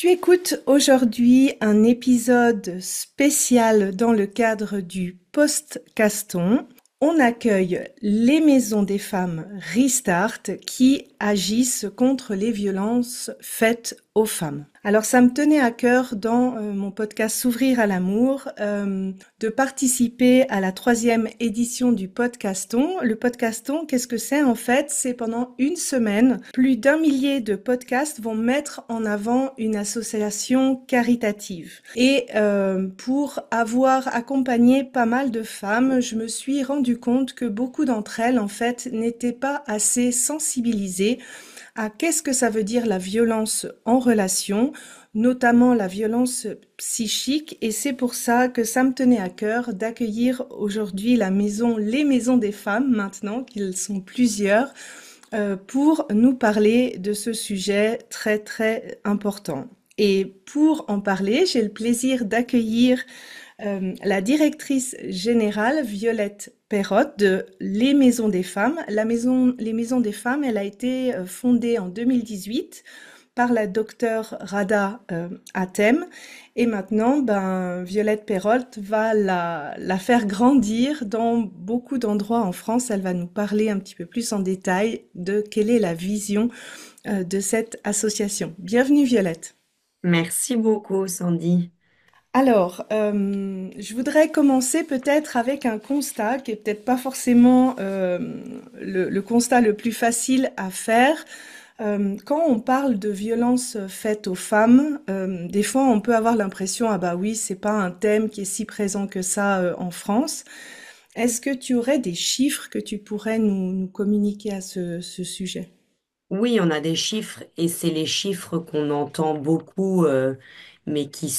Tu écoutes aujourd'hui un épisode spécial dans le cadre du Post-Caston. On accueille les maisons des femmes Restart qui agissent contre les violences faites aux femmes. Alors ça me tenait à cœur dans mon podcast S'ouvrir à l'amour de participer à la 3e édition du Podcaston. Le Podcaston, qu'est-ce que c'est en fait? C'est pendant une semaine, plus d'un millier de podcasts vont mettre en avant une association caritative. Et pour avoir accompagné pas mal de femmes, je me suis rendu compte que beaucoup d'entre elles, en fait, n'étaient pas assez sensibilisées à qu'est-ce que ça veut dire la violence en relation, notamment la violence psychique, et c'est pour ça que ça me tenait à cœur d'accueillir aujourd'hui les maisons des femmes, maintenant qu'ils sont plusieurs, pour nous parler de ce sujet très très important. Et pour en parler, j'ai le plaisir d'accueillir la directrice générale Violette Perrotte de Les Maisons des Femmes. Les Maisons des Femmes, elle a été fondée en 2018 par la docteure Rada Hatem. Et maintenant, Violette Perrotte va la faire grandir dans beaucoup d'endroits en France. Elle va nous parler un petit peu plus en détail de quelle est la vision de cette association. Bienvenue Violette. Merci beaucoup, Sandy. Alors, je voudrais commencer peut-être avec un constat qui est peut-être pas forcément le constat le plus facile à faire. Quand on parle de violences faites aux femmes, des fois on peut avoir l'impression, ah bah oui, c'est pas un thème qui est si présent que ça en France. Est-ce que tu aurais des chiffres que tu pourrais nous communiquer à ce sujet? Oui, on a des chiffres et c'est les chiffres qu'on entend beaucoup, mais qui,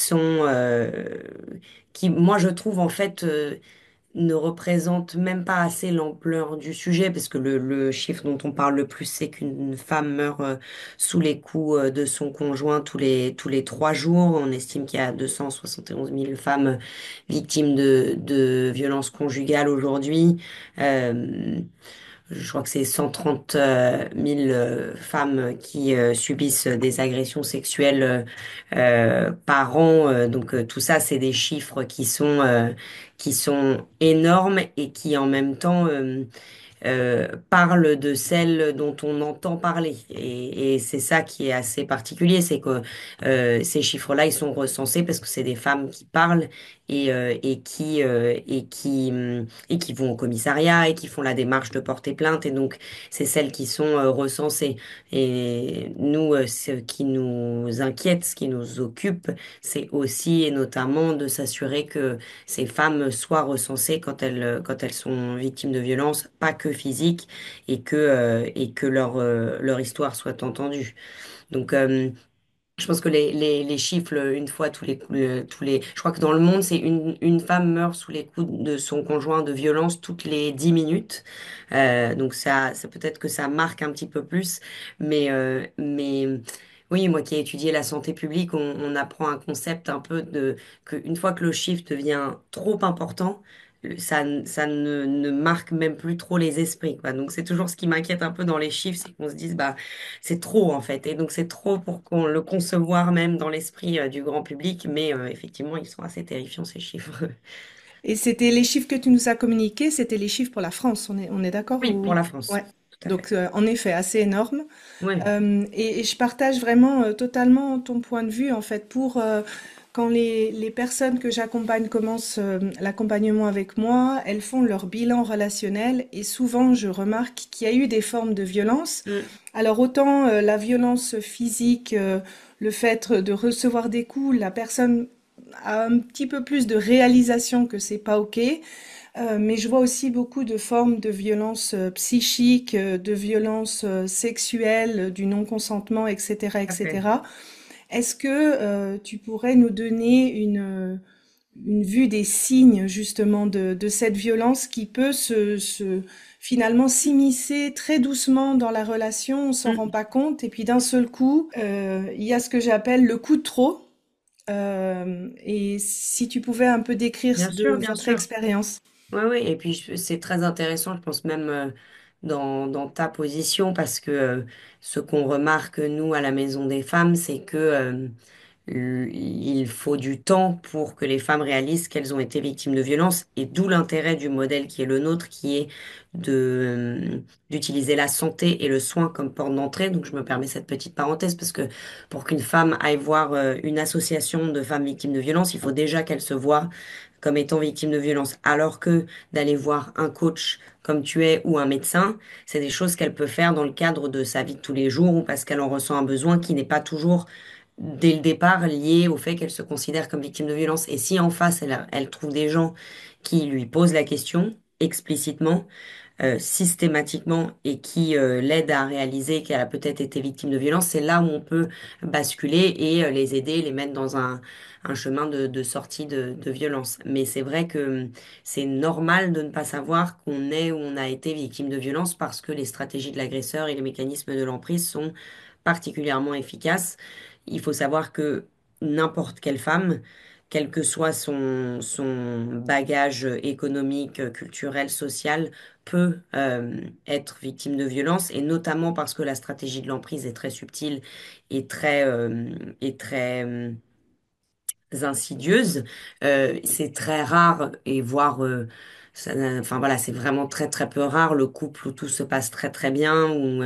moi, je trouve en fait, ne représentent même pas assez l'ampleur du sujet, parce que le chiffre dont on parle le plus, c'est qu'une femme meurt sous les coups de son conjoint tous les 3 jours. On estime qu'il y a 271 000 femmes victimes de violences conjugales aujourd'hui. Euh, Je crois que c'est 130 000 femmes qui subissent des agressions sexuelles par an. Donc tout ça, c'est des chiffres qui sont énormes et qui en même temps parle de celles dont on entend parler. Et c'est ça qui est assez particulier, c'est que ces chiffres-là, ils sont recensés parce que c'est des femmes qui parlent et qui vont au commissariat et qui font la démarche de porter plainte. Et donc, c'est celles qui sont recensées. Et nous, ce qui nous inquiète, ce qui nous occupe, c'est aussi et notamment de s'assurer que ces femmes soient recensées quand elles sont victimes de violences, pas que physiques, et que leur histoire soit entendue. Donc, je pense que les chiffres, une fois je crois que dans le monde, c'est une femme meurt sous les coups de son conjoint de violence toutes les 10 minutes. Donc ça peut-être que ça marque un petit peu plus, mais oui, moi qui ai étudié la santé publique, on apprend un concept un peu de que une fois que le chiffre devient trop important, ça ne marque même plus trop les esprits, quoi. Donc c'est toujours ce qui m'inquiète un peu dans les chiffres, c'est qu'on se dise bah c'est trop en fait. Et donc c'est trop pour qu'on le concevoir même dans l'esprit du grand public, mais effectivement, ils sont assez terrifiants ces chiffres. Et c'était les chiffres que tu nous as communiqués, c'était les chiffres pour la France, on est d'accord Oui, pour ou... la France, Ouais. tout à fait. Donc, en effet, assez énorme. Oui. Et je partage vraiment totalement ton point de vue, en fait, pour quand les personnes que j'accompagne commencent l'accompagnement avec moi, elles font leur bilan relationnel et souvent je remarque qu'il y a eu des formes de violence. Mm, Alors autant la violence physique, le fait de recevoir des coups, la personne a un petit peu plus de réalisation que c'est pas OK. Mais je vois aussi beaucoup de formes de violence psychique, de violence sexuelle, du non-consentement, etc., tout à fait. etc. Est-ce que tu pourrais nous donner une vue des signes justement de cette violence qui peut finalement s'immiscer très doucement dans la relation, on s'en rend Mm, pas compte, et puis d'un seul coup, il y a ce que j'appelle le coup de trop. Et si tu pouvais un peu décrire bien de sûr, bien votre sûr. expérience. Oui, oui, et puis c'est très intéressant, je pense même dans ta position, parce que ce qu'on remarque, nous, à la Maison des Femmes, c'est que il faut du temps pour que les femmes réalisent qu'elles ont été victimes de violences, et d'où l'intérêt du modèle qui est le nôtre, qui est d'utiliser la santé et le soin comme porte d'entrée. Donc je me permets cette petite parenthèse parce que pour qu'une femme aille voir une association de femmes victimes de violences, il faut déjà qu'elle se voie comme étant victime de violence, alors que d'aller voir un coach comme tu es ou un médecin, c'est des choses qu'elle peut faire dans le cadre de sa vie de tous les jours ou parce qu'elle en ressent un besoin qui n'est pas toujours dès le départ lié au fait qu'elle se considère comme victime de violence. Et si en face, elle trouve des gens qui lui posent la question explicitement, systématiquement, et qui l'aident à réaliser qu'elle a peut-être été victime de violence, c'est là où on peut basculer et les aider, les mettre dans un chemin de sortie de violence. Mais c'est vrai que c'est normal de ne pas savoir qu'on est ou on a été victime de violence parce que les stratégies de l'agresseur et les mécanismes de l'emprise sont particulièrement efficaces. Il faut savoir que n'importe quelle femme, quel que soit son bagage économique, culturel, social, peut être victime de violence, et notamment parce que la stratégie de l'emprise est très subtile et très insidieuses. C'est très rare et voire, enfin voilà, c'est vraiment très très peu rare le couple où tout se passe très très bien, où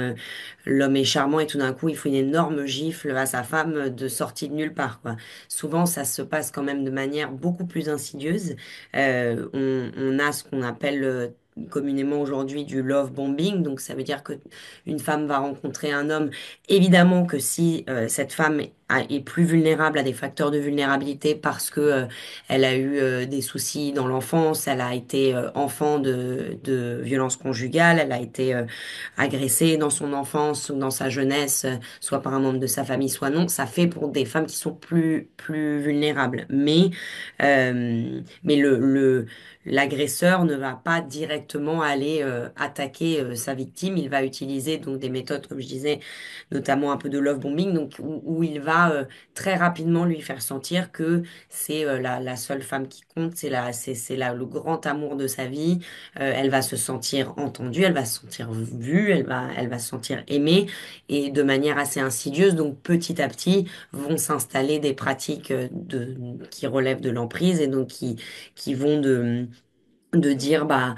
l'homme est charmant et tout d'un coup il faut une énorme gifle à sa femme de sortie de nulle part, quoi. Souvent ça se passe quand même de manière beaucoup plus insidieuse. On a ce qu'on appelle communément aujourd'hui du love bombing, donc ça veut dire que une femme va rencontrer un homme. Évidemment que si cette femme est plus vulnérable à des facteurs de vulnérabilité parce que elle a eu des soucis dans l'enfance, elle a été enfant de violences conjugales, elle a été agressée dans son enfance ou dans sa jeunesse, soit par un membre de sa famille, soit non, ça fait pour des femmes qui sont plus vulnérables. Mais l'agresseur ne va pas directement aller attaquer sa victime, il va utiliser donc des méthodes, comme je disais, notamment un peu de love bombing, donc où il va très rapidement lui faire sentir que c'est la seule femme qui compte, le grand amour de sa vie. Elle va se sentir entendue, elle va se sentir vue, elle va se sentir aimée, et de manière assez insidieuse, donc petit à petit vont s'installer des pratiques qui relèvent de l'emprise, et donc qui vont de dire bah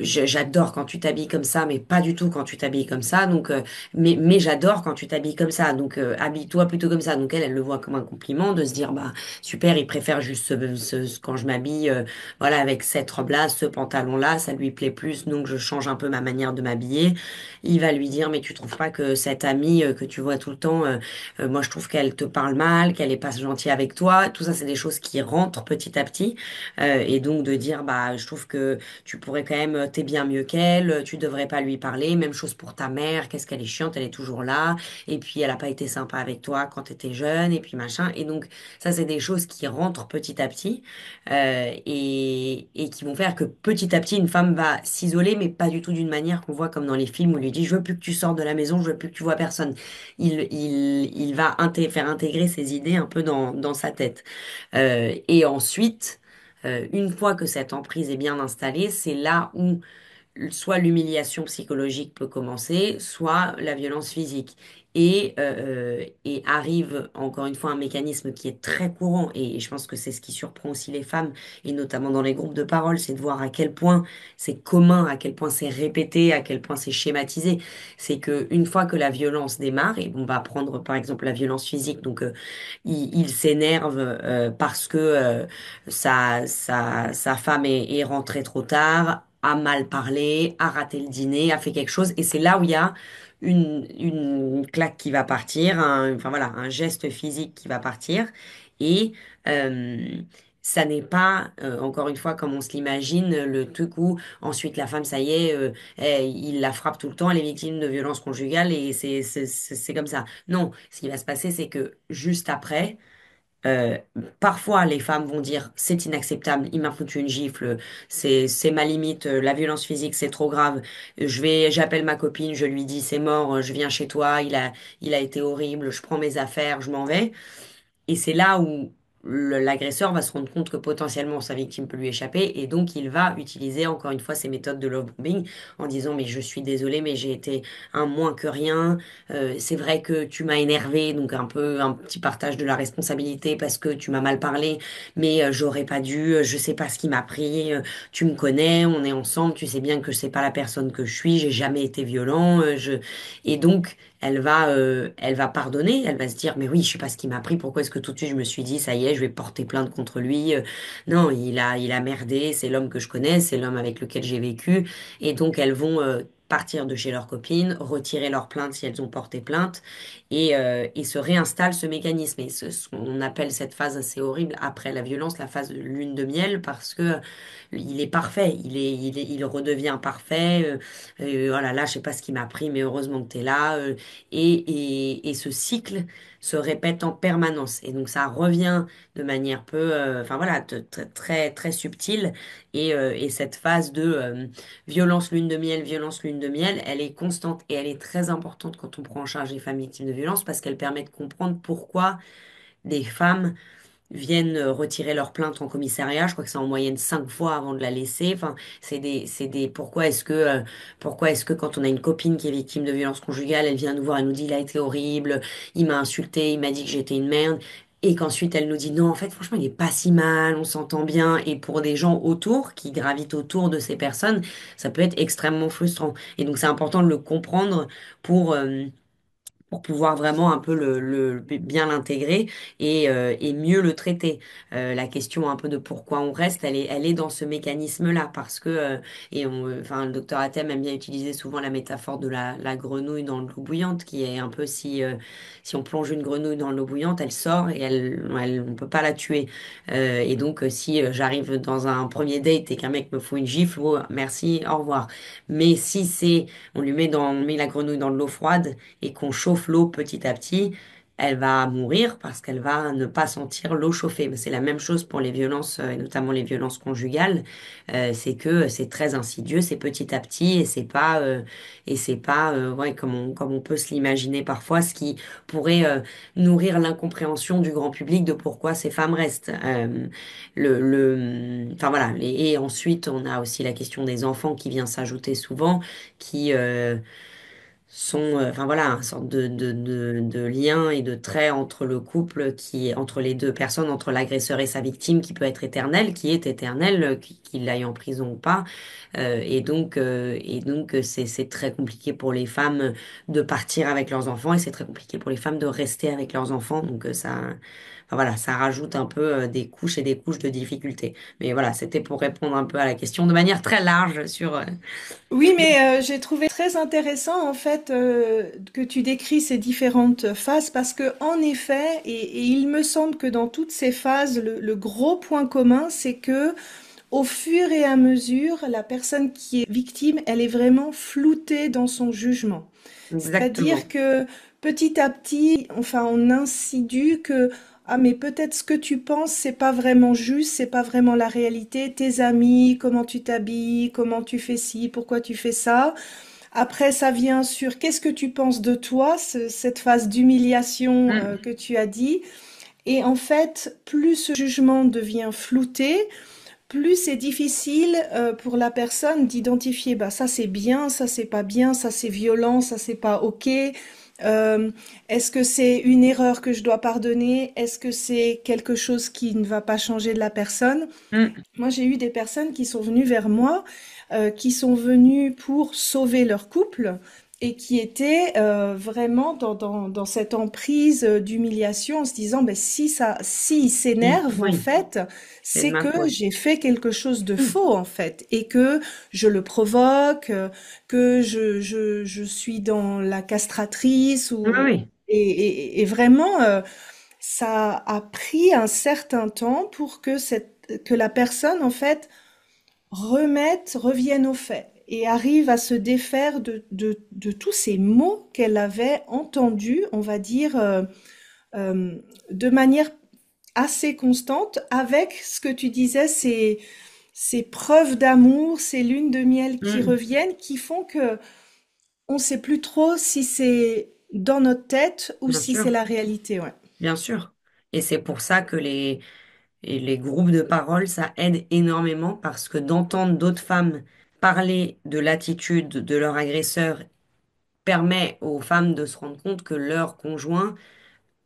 j'adore quand tu t'habilles comme ça, mais pas du tout quand tu t'habilles comme ça, donc mais j'adore quand tu t'habilles comme ça, donc habille-toi plutôt comme ça. Donc elle le voit comme un compliment, de se dire bah super, il préfère juste quand je m'habille voilà, avec cette robe là, ce pantalon là, ça lui plaît plus, donc je change un peu ma manière de m'habiller. Il va lui dire mais tu trouves pas que cette amie que tu vois tout le temps, moi je trouve qu'elle te parle mal, qu'elle est pas gentille avec toi. Tout ça c'est des choses qui rentrent petit à petit. Et donc de dire, bah, je trouve que tu pourrais quand même, t'es bien mieux qu'elle, tu devrais pas lui parler. Même chose pour ta mère, qu'est-ce qu'elle est chiante, elle est toujours là. Et puis elle a pas été sympa avec toi quand t'étais jeune, et puis machin. Et donc ça, c'est des choses qui rentrent petit à petit et qui vont faire que petit à petit, une femme va s'isoler, mais pas du tout d'une manière qu'on voit comme dans les films où on lui dit, je veux plus que tu sors de la maison, je veux plus que tu vois personne. Il va faire intégrer ses idées un peu dans sa tête. Et ensuite, une fois que cette emprise est bien installée, c'est là où soit l'humiliation psychologique peut commencer, soit la violence physique. Et arrive encore une fois un mécanisme qui est très courant, et je pense que c'est ce qui surprend aussi les femmes, et notamment dans les groupes de parole, c'est de voir à quel point c'est commun, à quel point c'est répété, à quel point c'est schématisé. C'est que une fois que la violence démarre, et on va prendre par exemple la violence physique, donc il s'énerve parce que sa femme est rentrée trop tard, a mal parlé, a raté le dîner, a fait quelque chose. Et c'est là où il y a une claque qui va partir, enfin voilà, un geste physique qui va partir. Et ça n'est pas, encore une fois, comme on se l'imagine, le truc où ensuite la femme, ça y est, il la frappe tout le temps, elle est victime de violences conjugales, et c'est comme ça. Non, ce qui va se passer, c'est que juste après, euh, parfois, les femmes vont dire c'est inacceptable, il m'a foutu une gifle, c'est ma limite, la violence physique c'est trop grave. J'appelle ma copine, je lui dis c'est mort, je viens chez toi, il a été horrible, je prends mes affaires, je m'en vais. Et c'est là où l'agresseur va se rendre compte que potentiellement sa victime peut lui échapper et donc il va utiliser encore une fois ces méthodes de love bombing en disant mais je suis désolé mais j'ai été un moins que rien. C'est vrai que tu m'as énervé, donc un peu un petit partage de la responsabilité parce que tu m'as mal parlé, mais j'aurais pas dû, je sais pas ce qui m'a pris, tu me connais, on est ensemble, tu sais bien que c'est pas la personne que je suis, j'ai jamais été violent, et donc elle va pardonner, elle va se dire mais oui, je sais pas ce qui m'a pris, pourquoi est-ce que tout de suite je me suis dit ça y est, je vais porter plainte contre lui. Non, il a merdé, c'est l'homme que je connais, c'est l'homme avec lequel j'ai vécu, et donc elles vont partir de chez leurs copines, retirer leur plainte si elles ont porté plainte, et se réinstalle ce mécanisme. Et on appelle cette phase assez horrible après la violence, la phase de lune de miel, parce que il est parfait, il redevient parfait. Voilà, là, je sais pas ce qui m'a pris, mais heureusement que tu es là. Et ce cycle se répète en permanence. Et donc ça revient de manière peu, enfin voilà, très très subtile. Et cette phase de violence lune de miel, elle est constante et elle est très importante quand on prend en charge les femmes victimes de violence parce qu'elle permet de comprendre pourquoi des femmes viennent retirer leur plainte en commissariat. Je crois que c'est en moyenne 5 fois avant de la laisser. Enfin, pourquoi est-ce que quand on a une copine qui est victime de violence conjugale, elle vient nous voir, elle nous dit, il a été horrible, il m'a insulté, il m'a dit que j'étais une merde. Et qu'ensuite elle nous dit non, en fait, franchement, il est pas si mal, on s'entend bien. Et pour des gens autour, qui gravitent autour de ces personnes, ça peut être extrêmement frustrant. Et donc, c'est important de le comprendre pour, euh, pour pouvoir vraiment un peu bien l'intégrer et mieux le traiter. La question un peu de pourquoi on reste, elle est dans ce mécanisme-là parce que enfin le docteur Hatem aime bien utiliser souvent la métaphore de la grenouille dans l'eau bouillante qui est un peu si on plonge une grenouille dans l'eau bouillante, elle sort et on peut pas la tuer. Et donc si j'arrive dans un premier date et qu'un mec me fout une gifle, oh, merci, au revoir. Mais si c'est on met la grenouille dans de l'eau froide et qu'on chauffe l'eau petit à petit, elle va mourir parce qu'elle va ne pas sentir l'eau chauffée. Mais c'est la même chose pour les violences, et notamment les violences conjugales. C'est que c'est très insidieux, c'est petit à petit et c'est pas ouais, comme on peut se l'imaginer parfois, ce qui pourrait nourrir l'incompréhension du grand public de pourquoi ces femmes restent. Enfin voilà. Et ensuite, on a aussi la question des enfants qui vient s'ajouter souvent, qui sont, enfin voilà, une sorte de lien et de trait entre le couple entre les deux personnes, entre l'agresseur et sa victime, qui peut être éternel, qui est éternel, qu'il aille en prison ou pas. C'est très compliqué pour les femmes de partir avec leurs enfants et c'est très compliqué pour les femmes de rester avec leurs enfants. Enfin voilà, ça rajoute un peu des couches et des couches de difficultés. Mais voilà, c'était pour répondre un peu à la question de manière très large sur. Oui, mais j'ai trouvé très intéressant en fait que tu décris ces différentes phases parce que en effet, et il me semble que dans toutes ces phases, le gros point commun, c'est que au fur et à mesure, la personne qui est victime, elle est vraiment floutée dans son jugement. C'est-à-dire Exactement. que petit à petit, enfin, on insinue que ah mais peut-être ce que tu penses, c'est pas vraiment juste, c'est pas vraiment la réalité. Tes amis, comment tu t'habilles, comment tu fais ci, pourquoi tu fais ça. Après, ça vient sur qu'est-ce que tu penses de toi, cette phase d'humiliation Mm. que tu as dit. Et en fait, plus ce jugement devient flouté, plus c'est difficile pour la personne d'identifier, bah ça c'est bien, ça c'est pas bien, ça c'est violent, ça c'est pas ok. Euh, Est-ce que c'est une erreur que je dois pardonner? Est-ce que c'est quelque chose qui ne va pas changer de la personne? Mm. Moi, j'ai eu des personnes qui sont venues vers moi, qui sont venues pour sauver leur couple et qui étaient vraiment dans cette emprise d'humiliation en se disant, ben, s'il s'énerve, en Oui, fait, c'est de c'est ma que faute. j'ai fait quelque chose de Mm. faux, en fait, et que je le provoque, que je suis dans la castratrice Oui, ou, oui. et vraiment, ça a pris un certain temps pour que que la personne, en fait, revienne au fait et arrive à se défaire de tous ces mots qu'elle avait entendus, on va dire, de manière assez constante, avec ce que tu disais, ces preuves d'amour, ces lunes de miel qui Mm. reviennent, qui font que on sait plus trop si c'est dans notre tête ou Bien si c'est sûr. la réalité, ouais. Bien sûr. Et c'est pour ça que les groupes de parole, ça aide énormément parce que d'entendre d'autres femmes parler de l'attitude de leur agresseur permet aux femmes de se rendre compte que leur conjoint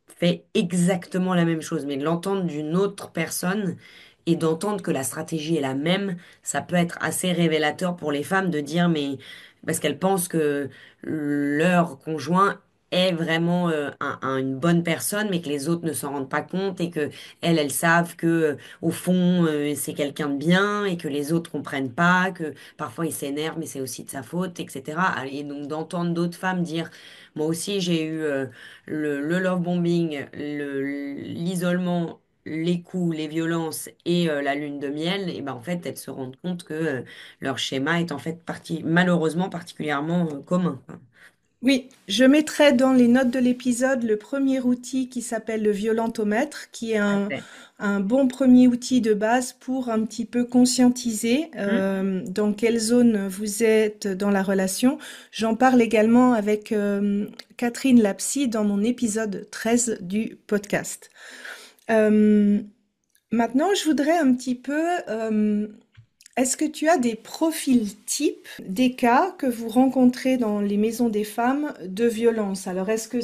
fait exactement la même chose, mais de l'entendre d'une autre personne et d'entendre que la stratégie est la même, ça peut être assez révélateur pour les femmes de dire, mais parce qu'elles pensent que leur conjoint est vraiment une bonne personne, mais que les autres ne s'en rendent pas compte et que elles savent que au fond c'est quelqu'un de bien et que les autres comprennent pas, que parfois il s'énerve, mais c'est aussi de sa faute, etc. Et donc d'entendre d'autres femmes dire, moi aussi j'ai eu le love bombing, l'isolement, les coups, les violences et la lune de miel, et ben en fait, elles se rendent compte que leur schéma est en fait malheureusement particulièrement commun, quoi. Oui, je mettrai dans les notes de l'épisode le premier outil qui s'appelle le violentomètre, qui est Tout à fait. un bon premier outil de base pour un petit peu conscientiser Mm. dans quelle zone vous êtes dans la relation. J'en parle également avec Catherine Lapsy dans mon épisode 13 du podcast. Euh, Maintenant, je voudrais un petit peu est-ce que tu as des profils types des cas que vous rencontrez dans les maisons des femmes de violence? Alors, est-ce que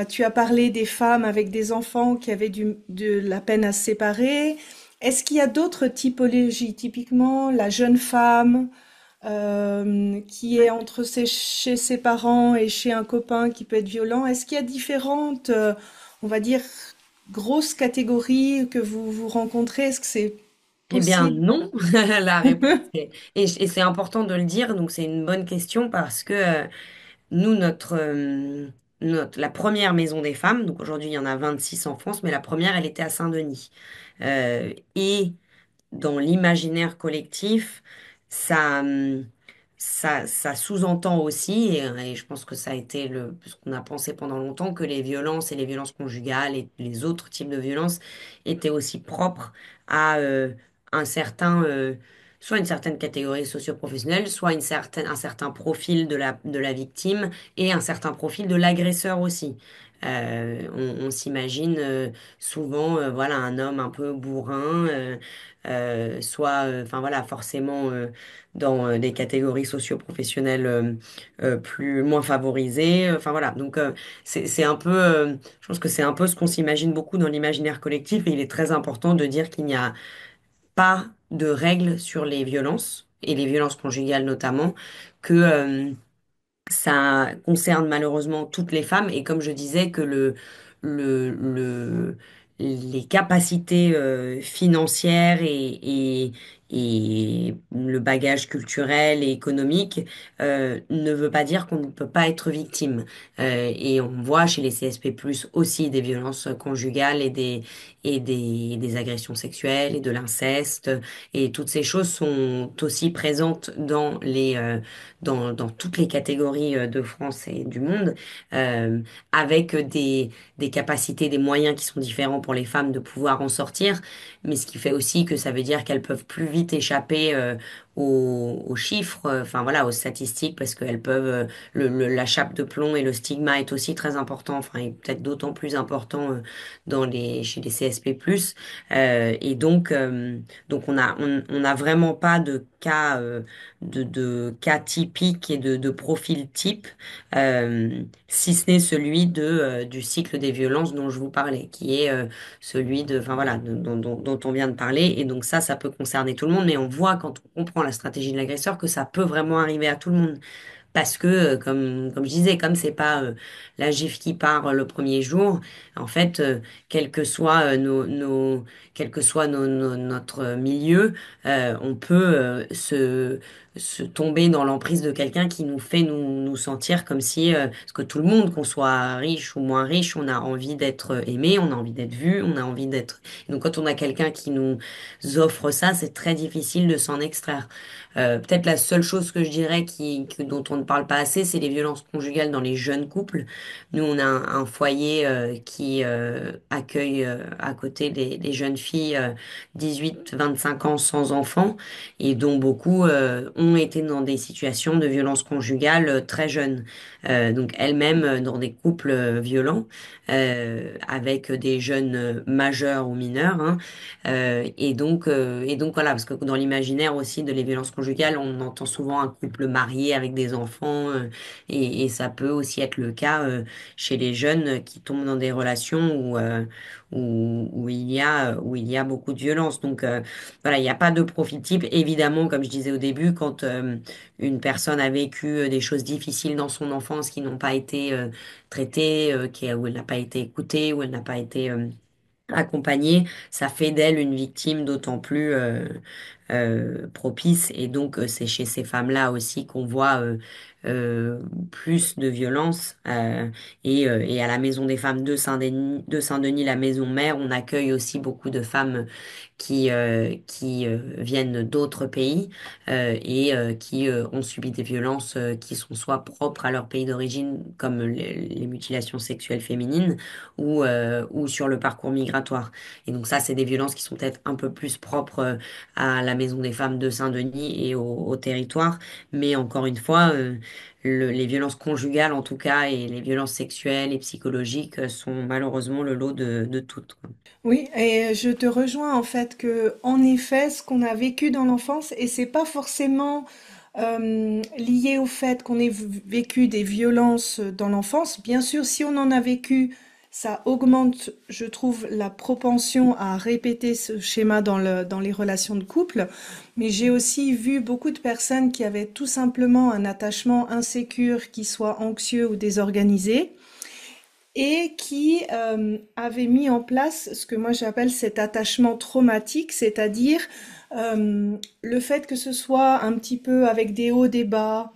tu as parlé des femmes avec des enfants qui avaient de la peine à se séparer. Est-ce qu'il y a d'autres typologies, typiquement la jeune femme qui est chez ses parents et chez un copain qui peut être violent? Est-ce qu'il y a différentes, on va dire, grosses catégories que vous rencontrez? Est-ce que c'est Eh bien possible? non, la réponse est... Et c'est important de le dire, donc c'est une bonne question parce que nous, la première maison des femmes, donc aujourd'hui il y en a 26 en France, mais la première, elle était à Saint-Denis. Et dans l'imaginaire collectif, ça, ça sous-entend aussi, et je pense que ça a été ce qu'on a pensé pendant longtemps, que les violences et les violences conjugales et les autres types de violences étaient aussi propres à un certain, soit une certaine catégorie socio-professionnelle, soit un certain profil de la victime et un certain profil de l'agresseur aussi. On s'imagine souvent, voilà, un homme un peu bourrin, soit, enfin voilà, forcément dans des catégories socio-professionnelles plus moins favorisées. Enfin voilà, donc c'est un peu, je pense que c'est un peu ce qu'on s'imagine beaucoup dans l'imaginaire collectif, et il est très important de dire qu'il n'y a pas de règles sur les violences et les violences conjugales notamment, que ça concerne malheureusement toutes les femmes, et comme je disais que le, le, les capacités financières et le bagage culturel et économique ne veut pas dire qu'on ne peut pas être victime. Et on voit chez les CSP+, aussi des violences conjugales et des agressions sexuelles et de l'inceste, et toutes ces choses sont aussi présentes dans toutes les catégories de France et du monde, euh, avec des capacités, des moyens qui sont différents pour les femmes de pouvoir en sortir, mais ce qui fait aussi que ça veut dire qu'elles peuvent plus vite échapper aux chiffres, enfin voilà, aux statistiques, parce qu'elles peuvent, la chape de plomb et le stigma est aussi très important, enfin, et peut-être d'autant plus important chez les CSP+. Et donc on n'a vraiment pas de cas typiques et de profil type, si ce n'est celui du cycle des violences dont je vous parlais, qui est celui enfin voilà, dont on vient de parler. Et donc ça peut concerner tout le monde, mais on voit quand on comprend la stratégie de l'agresseur que ça peut vraiment arriver à tout le monde. Parce que, comme je disais, comme c'est pas la gifle qui part le premier jour, en fait, quel que soit notre milieu, on peut se tomber dans l'emprise de quelqu'un qui nous fait nous sentir comme si, parce que tout le monde, qu'on soit riche ou moins riche, on a envie d'être aimé, on a envie d'être vu, on a envie d'être... Donc quand on a quelqu'un qui nous offre ça, c'est très difficile de s'en extraire. Peut-être la seule chose que je dirais dont on ne parle pas assez, c'est les violences conjugales dans les jeunes couples. Nous, on a un foyer qui accueille à côté des jeunes filles 18-25 ans sans enfants et dont beaucoup ont été dans des situations de violence conjugale très jeunes. Donc elles-mêmes dans des couples violents avec des jeunes majeurs ou mineurs, hein. Et donc voilà, parce que dans l'imaginaire aussi de les violences conjugales, on entend souvent un couple marié avec des enfants, et ça peut aussi être le cas chez les jeunes qui tombent dans des relations où il y a beaucoup de violence. Donc voilà, il n'y a pas de profil type. Évidemment, comme je disais au début, quand une personne a vécu des choses difficiles dans son enfance qui n'ont pas été traitées, où elle n'a pas été écoutée, où elle n'a pas été accompagnée, ça fait d'elle une victime d'autant plus propice. Et donc, c'est chez ces femmes-là aussi qu'on voit euh, plus de violence. Et à la Maison des femmes de Saint-Denis, la maison mère, on accueille aussi beaucoup de femmes qui viennent d'autres pays et qui ont subi des violences qui sont soit propres à leur pays d'origine, comme les mutilations sexuelles féminines, ou sur le parcours migratoire. Et donc ça, c'est des violences qui sont peut-être un peu plus propres à la Maison des femmes de Saint-Denis et au territoire. Mais encore une fois, les violences conjugales, en tout cas, et les violences sexuelles et psychologiques sont malheureusement le lot de toutes, quoi. Oui, et je te rejoins en fait que, en effet, ce qu'on a vécu dans l'enfance, et c'est pas forcément lié au fait qu'on ait vécu des violences dans l'enfance. Bien sûr, si on en a vécu, ça augmente, je trouve, la propension à répéter ce schéma dans les relations de couple. Mais j'ai aussi vu beaucoup de personnes qui avaient tout simplement un attachement insécure, qui soit anxieux ou désorganisé et qui avait mis en place ce que moi j'appelle cet attachement traumatique, c'est-à-dire le fait que ce soit un petit peu avec des hauts, des bas,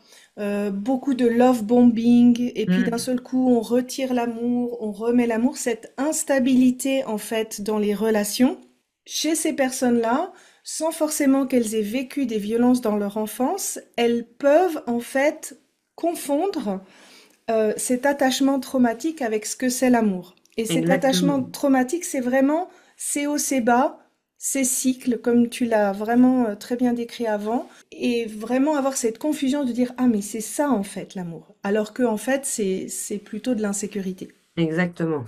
beaucoup de love bombing, et puis d'un Mm. seul coup on retire l'amour, on remet l'amour, cette instabilité en fait dans les relations. Chez ces personnes-là, sans forcément qu'elles aient vécu des violences dans leur enfance, elles peuvent en fait confondre cet attachement traumatique avec ce que c'est l'amour. Et cet attachement Exactement. traumatique, c'est vraiment c'est haut, c'est bas, c'est cycle, comme tu l'as vraiment très bien décrit avant, et vraiment avoir cette confusion de dire ah mais c'est ça en fait l'amour, alors que en fait c'est plutôt de l'insécurité. Exactement.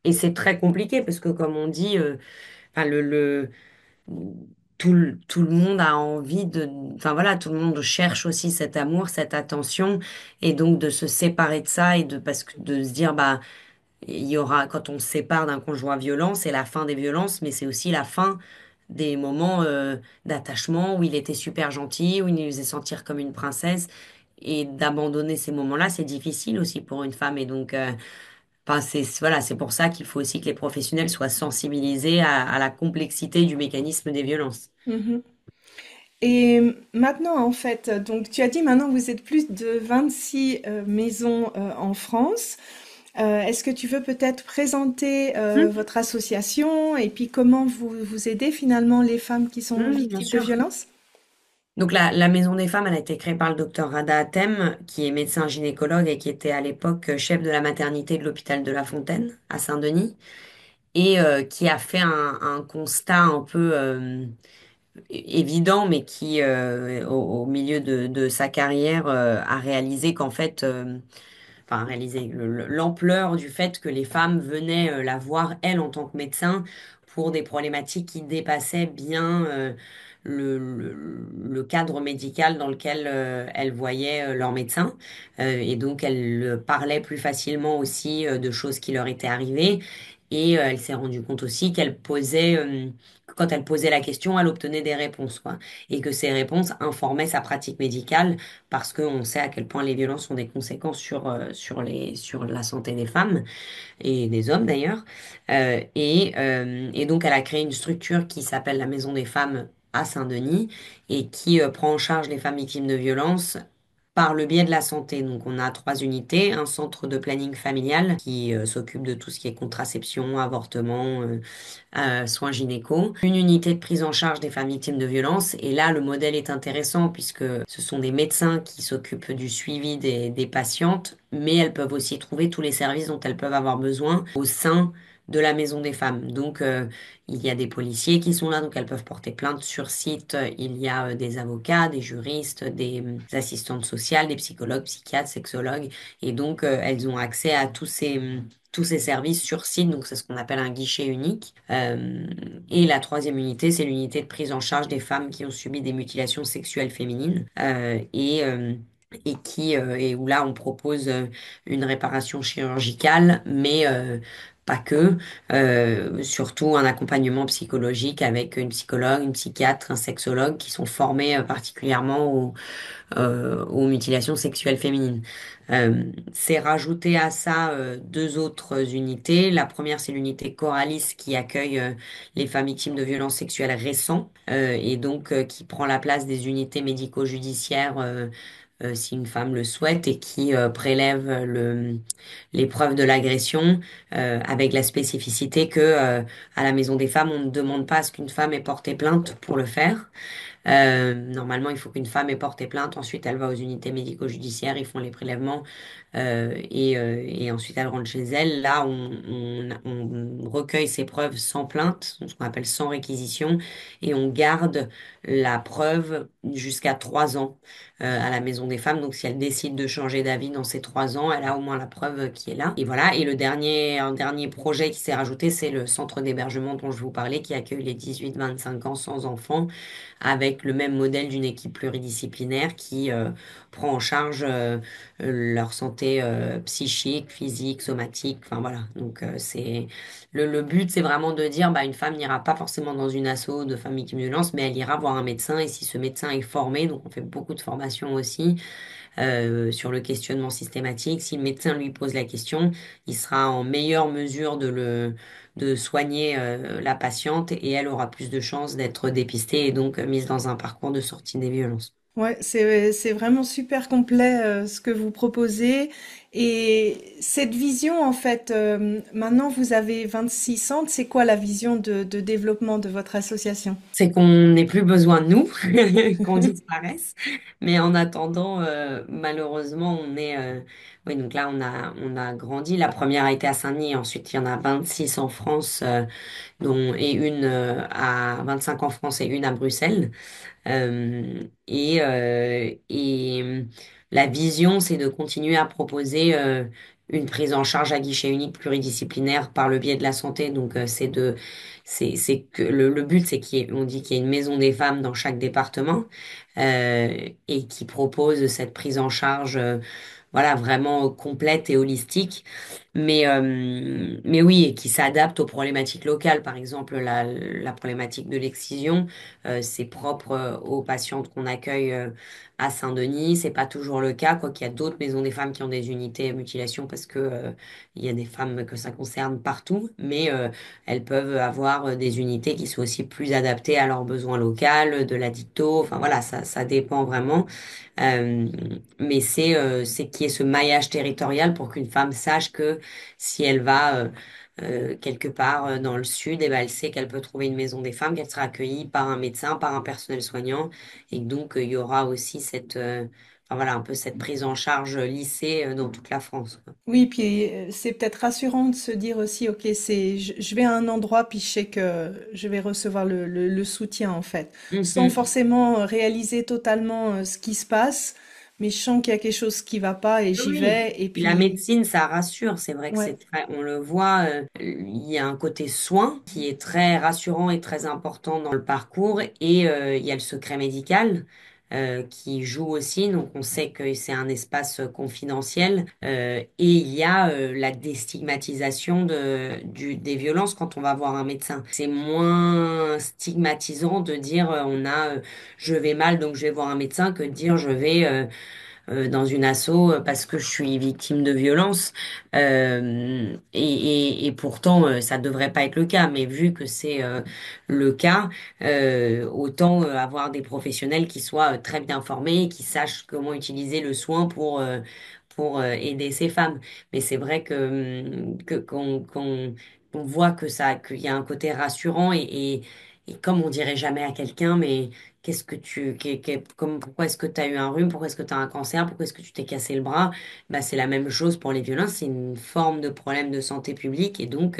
Et c'est très compliqué parce que, comme on dit, enfin, tout le monde a envie enfin voilà, tout le monde cherche aussi cet amour, cette attention, et donc de se séparer de ça parce que de se dire, bah, il y aura, quand on se sépare d'un conjoint violent, c'est la fin des violences, mais c'est aussi la fin des moments d'attachement où il était super gentil, où il nous faisait sentir comme une princesse. Et d'abandonner ces moments-là, c'est difficile aussi pour une femme. Et donc, enfin, voilà, c'est pour ça qu'il faut aussi que les professionnels soient sensibilisés à la complexité du mécanisme des violences. Mhm. Et maintenant, en fait, donc tu as dit maintenant vous êtes plus de 26 maisons en France. Est-ce que tu veux peut-être présenter votre association et puis comment vous aidez finalement les femmes qui sont Bien victimes de sûr. violences? Donc la Maison des femmes, elle a été créée par le docteur Rada Hatem, qui est médecin gynécologue et qui était à l'époque chef de la maternité de l'hôpital de La Fontaine à Saint-Denis, et qui a fait un constat un peu évident, mais qui au milieu de sa carrière a réalisé qu'en fait, enfin réaliser l'ampleur du fait que les femmes venaient la voir, elle, en tant que médecin, pour des problématiques qui dépassaient bien le cadre médical dans lequel elles voyaient leur médecin. Et donc, elles parlaient plus facilement aussi de choses qui leur étaient arrivées. Et elle s'est rendue compte aussi que quand elle posait la question, elle obtenait des réponses, quoi. Et que ces réponses informaient sa pratique médicale parce qu'on sait à quel point les violences ont des conséquences sur la santé des femmes et des hommes d'ailleurs. Et donc, elle a créé une structure qui s'appelle la Maison des femmes à Saint-Denis et qui prend en charge les femmes victimes de violences par le biais de la santé. Donc, on a trois unités, un centre de planning familial qui s'occupe de tout ce qui est contraception, avortement, soins gynéco, une unité de prise en charge des femmes victimes de violences. Et là, le modèle est intéressant puisque ce sont des médecins qui s'occupent du suivi des patientes, mais elles peuvent aussi trouver tous les services dont elles peuvent avoir besoin au sein de la maison des femmes. Donc, il y a des policiers qui sont là, donc elles peuvent porter plainte sur site. Il y a des avocats, des juristes, des assistantes sociales, des psychologues, psychiatres, sexologues. Et donc, elles ont accès à tous ces services sur site. Donc, c'est ce qu'on appelle un guichet unique. Et la troisième unité, c'est l'unité de prise en charge des femmes qui ont subi des mutilations sexuelles féminines. Et où là, on propose une réparation chirurgicale, mais pas que, surtout un accompagnement psychologique avec une psychologue, une psychiatre, un sexologue qui sont formés particulièrement aux mutilations sexuelles féminines. C'est rajouté à ça deux autres unités. La première, c'est l'unité Coralis qui accueille les femmes victimes de violences sexuelles récentes et donc qui prend la place des unités médico-judiciaires si une femme le souhaite et qui prélève les preuves de l'agression avec la spécificité que à la Maison des femmes, on ne demande pas à ce qu'une femme ait porté plainte pour le faire. Normalement, il faut qu'une femme ait porté plainte. Ensuite, elle va aux unités médico-judiciaires, ils font les prélèvements et ensuite elle rentre chez elle. Là, on recueille ses preuves sans plainte, ce qu'on appelle sans réquisition, et on garde la preuve jusqu'à 3 ans à la Maison des femmes. Donc, si elle décide de changer d'avis dans ces 3 ans, elle a au moins la preuve qui est là. Et voilà. Et un dernier projet qui s'est rajouté, c'est le centre d'hébergement dont je vous parlais, qui accueille les 18-25 ans sans enfants avec le même modèle d'une équipe pluridisciplinaire qui prend en charge leur santé psychique, physique, somatique. Enfin voilà. Donc c'est le but, c'est vraiment de dire bah une femme n'ira pas forcément dans une asso de famille qui violence, mais elle ira voir un médecin et si ce médecin est formé, donc on fait beaucoup de formations aussi sur le questionnement systématique. Si le médecin lui pose la question, il sera en meilleure mesure de soigner la patiente et elle aura plus de chances d'être dépistée et donc mise dans un parcours de sortie des violences. Ouais, c'est vraiment super complet ce que vous proposez et cette vision en fait maintenant vous avez 26 centres, c'est quoi la vision de développement de votre association? C'est qu'on n'ait plus besoin de nous, qu'on disparaisse. Mais en attendant, malheureusement, oui, donc là, on a grandi. La première a été à Saint-Denis. Ensuite, il y en a 26 en France, et une à 25 en France et une à Bruxelles. Et la vision, c'est de continuer à proposer une prise en charge à guichet unique pluridisciplinaire par le biais de la santé. Donc, c'est que le but, c'est on dit qu'il y ait une maison des femmes dans chaque département et qui propose cette prise en charge, voilà, vraiment complète et holistique. Mais oui, et qui s'adapte aux problématiques locales. Par exemple, la problématique de l'excision, c'est propre aux patientes qu'on accueille à Saint-Denis. C'est pas toujours le cas, quoi qu'il y a d'autres maisons des femmes qui ont des unités mutilation parce que il y a des femmes que ça concerne partout, mais elles peuvent avoir des unités qui sont aussi plus adaptées à leurs besoins locaux, de la dicto. Enfin voilà, ça dépend vraiment. Euh, mais c'est qu'il y ait ce maillage territorial pour qu'une femme sache que si elle va quelque part dans le sud, eh ben, elle sait qu'elle peut trouver une maison des femmes, qu'elle sera accueillie par un médecin, par un personnel soignant, et que donc il y aura aussi enfin, voilà, un peu cette prise en charge lissée dans toute la France, quoi. Oui, puis c'est peut-être rassurant de se dire aussi, ok, je vais à un endroit, puis je sais que je vais recevoir le soutien en fait, sans Mhm. forcément réaliser totalement ce qui se passe, mais je sens qu'il y a quelque chose qui va pas et j'y Oui. vais, et Puis la puis médecine, ça rassure. C'est vrai que ouais. on le voit, il y a un côté soin qui est très rassurant et très important dans le parcours. Et il y a le secret médical qui joue aussi. Donc on sait que c'est un espace confidentiel. Et il y a la déstigmatisation des violences quand on va voir un médecin. C'est moins stigmatisant de dire je vais mal donc je vais voir un médecin que de dire je vais dans une asso parce que je suis victime de violence. Et pourtant, ça devrait pas être le cas. Mais vu que c'est le cas, autant avoir des professionnels qui soient très bien formés et qui sachent comment utiliser le soin pour aider ces femmes. Mais c'est vrai qu'on voit que ça, qu'il y a un côté rassurant et comme on dirait jamais à quelqu'un, mais qu'est-ce que pourquoi est-ce que tu as eu un rhume? Pourquoi est-ce que tu as un cancer? Pourquoi est-ce que tu t'es cassé le bras? Bah, c'est la même chose pour les violences. C'est une forme de problème de santé publique et donc,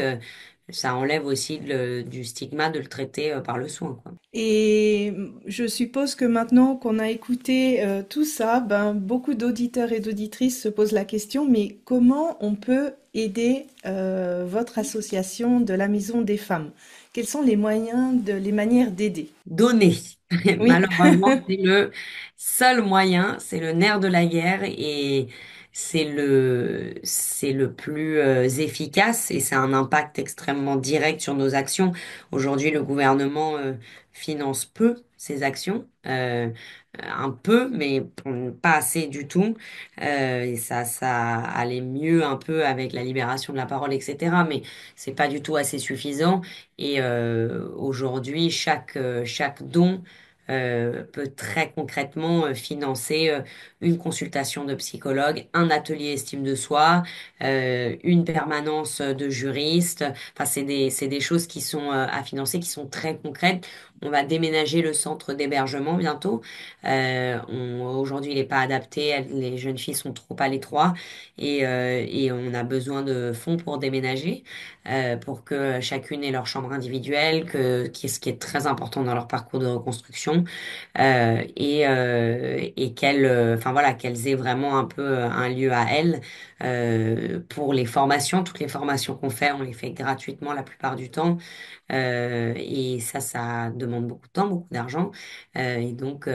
ça enlève aussi du stigma de le traiter, par le soin, quoi. Et je suppose que maintenant qu'on a écouté tout ça, ben, beaucoup d'auditeurs et d'auditrices se posent la question, mais comment on peut aider votre association de la Maison des Femmes? Quels sont les moyens les manières d'aider? Donner. Oui, Malheureusement, c'est le seul moyen, c'est le nerf de la guerre et c'est le plus efficace et c'est un impact extrêmement direct sur nos actions. Aujourd'hui, le gouvernement finance peu ces actions, un peu, mais pas assez du tout. Et ça allait mieux un peu avec la libération de la parole, etc. Mais c'est pas du tout assez suffisant. Et aujourd'hui, chaque don peut très concrètement financer une consultation de psychologue, un atelier estime de soi, une permanence de juriste. Enfin, c'est des choses qui sont à financer, qui sont très concrètes. On va déménager le centre d'hébergement bientôt. Aujourd'hui, il n'est pas adapté. Les jeunes filles sont trop à l'étroit et on a besoin de fonds pour déménager pour que chacune ait leur chambre individuelle, ce qui est très important dans leur parcours de reconstruction, et enfin voilà, qu'elles aient vraiment un peu un lieu à elles. Pour les formations, toutes les formations qu'on fait, on les fait gratuitement la plupart du temps. Et ça demande beaucoup de temps, beaucoup d'argent. Et donc,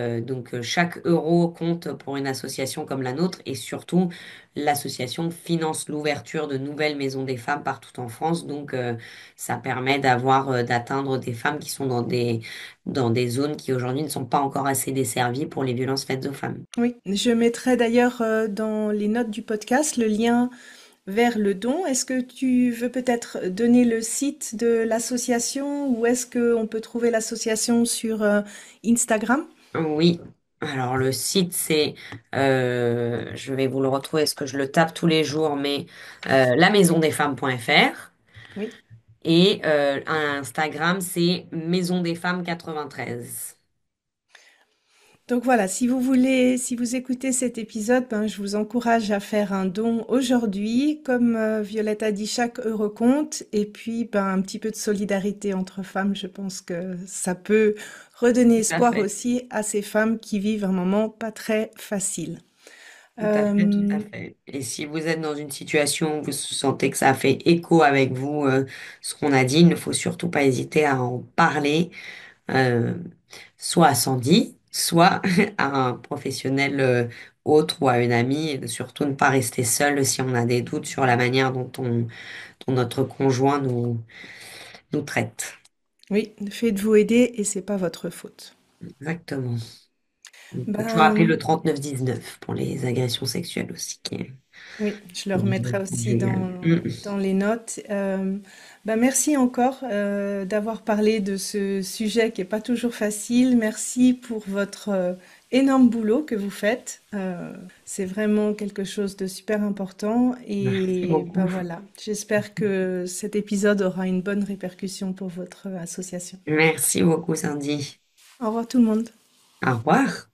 chaque euro compte pour une association comme la nôtre. Et surtout, l'association finance l'ouverture de nouvelles maisons des femmes partout en France. Donc, ça permet d'atteindre des femmes qui sont dans des zones qui aujourd'hui ne sont pas encore assez desservies pour les violences faites aux femmes. oui. Je mettrai d'ailleurs dans les notes du podcast le lien vers le don. Est-ce que tu veux peut-être donner le site de l'association ou est-ce qu'on peut trouver l'association sur Instagram? Oui. Alors le site je vais vous le retrouver parce que je le tape tous les jours, mais lamaisondesfemmes.fr Oui. et Instagram c'est Maison des Femmes 93. Donc voilà, si vous écoutez cet épisode, ben, je vous encourage à faire un don aujourd'hui. Comme Violette a dit, chaque euro compte. Et puis, ben, un petit peu de solidarité entre femmes, je pense que ça peut redonner Tout à espoir fait, aussi à ces femmes qui vivent un moment pas très facile. tout à fait, tout Euh, à fait. Et si vous êtes dans une situation où vous sentez que ça fait écho avec vous, ce qu'on a dit, il ne faut surtout pas hésiter à en parler, euh, soit à Sandy, soit à un professionnel autre ou à une amie, et de surtout ne pas rester seul si on a des doutes sur la manière dont notre conjoint nous traite. oui, faites-vous aider et c'est pas votre faute. Exactement. Il faut toujours appeler le Ben, 3919 pour les agressions sexuelles aussi, oui, je le qui est une remettrai violence aussi conjugale. dans les notes. Ben merci encore d'avoir parlé de ce sujet qui est pas toujours facile. Merci pour votre énorme boulot que vous faites. C'est vraiment quelque chose de super important. Merci Et ben beaucoup. voilà, j'espère que cet épisode aura une bonne répercussion pour votre association. Merci beaucoup, Sandy. Au revoir tout le monde. Au revoir.